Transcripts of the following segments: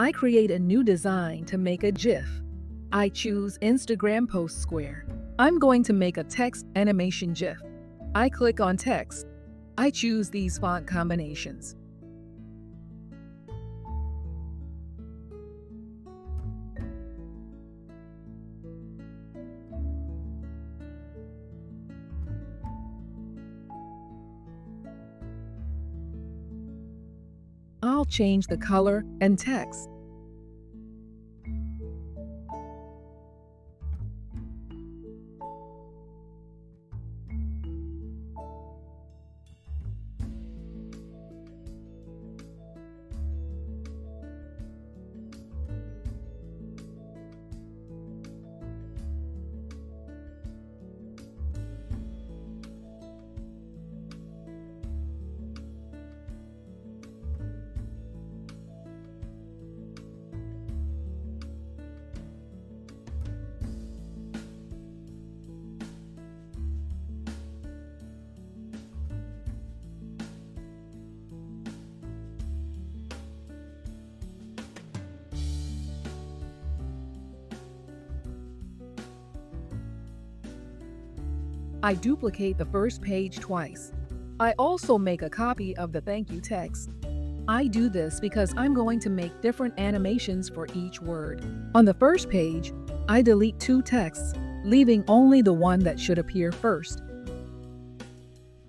I create a new design to make a GIF. I choose Instagram Post Square. I'm going to make a text animation GIF. I click on text. I choose these font combinations. I'll change the color and text. I duplicate the first page twice. I also make a copy of the thank you text. I do this because I'm going to make different animations for each word. On the first page, I delete two texts, leaving only the one that should appear first.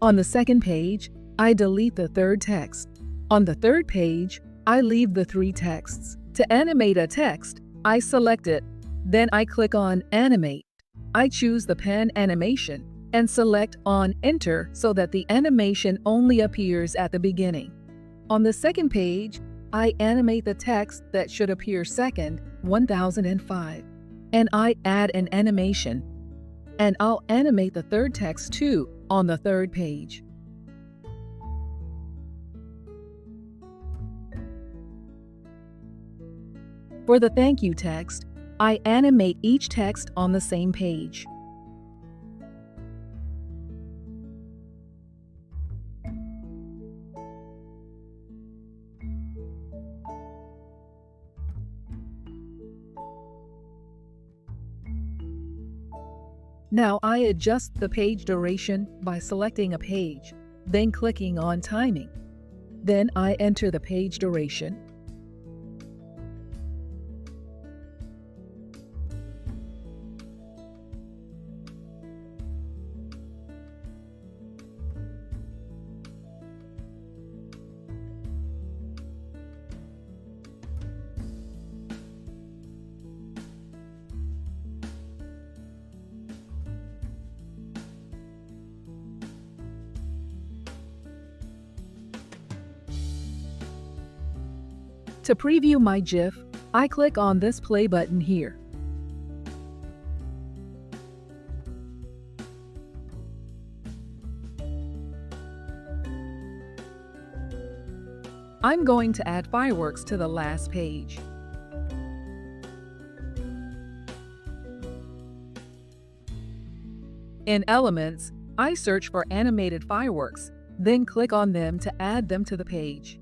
On the second page, I delete the third text. On the third page, I leave the three texts. To animate a text, I select it, then I click on Animate. I choose the pen animation and select on Enter so that the animation only appears at the beginning. On the second page, I animate the text that should appear second, 1005, and I add an animation. And I'll animate the third text too on the third page. For the thank you text, I animate each text on the same page. Now I adjust the page duration by selecting a page, then clicking on Timing. Then I enter the page duration. To preview my GIF, I click on this play button here. I'm going to add fireworks to the last page. In Elements, I search for animated fireworks, then click on them to add them to the page.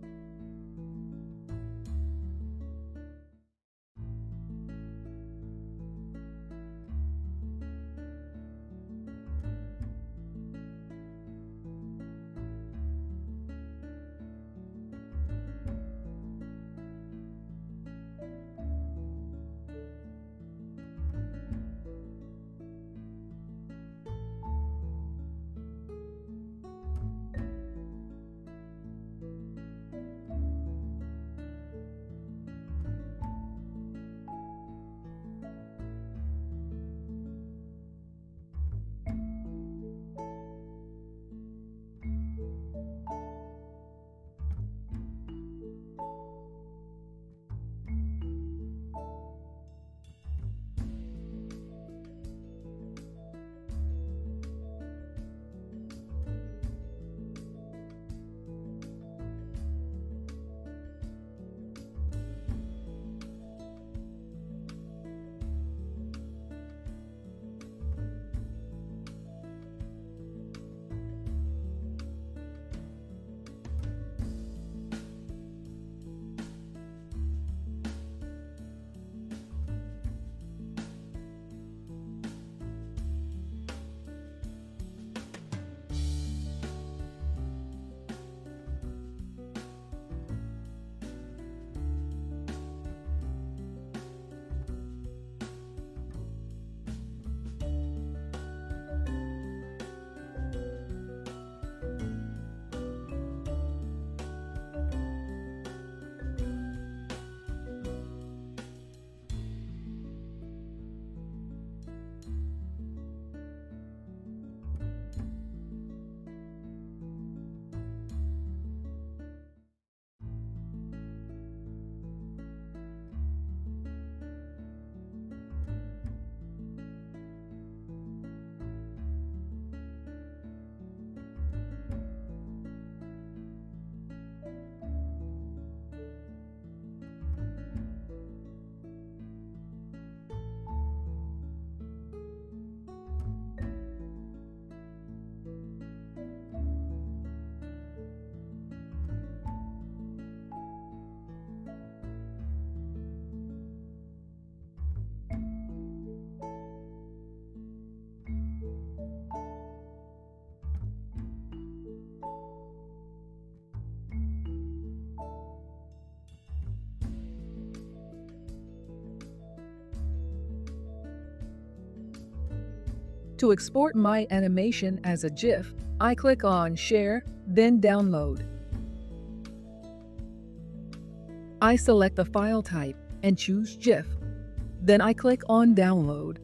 To export my animation as a GIF, I click on Share, then Download. I select the file type and choose GIF. Then I click on Download.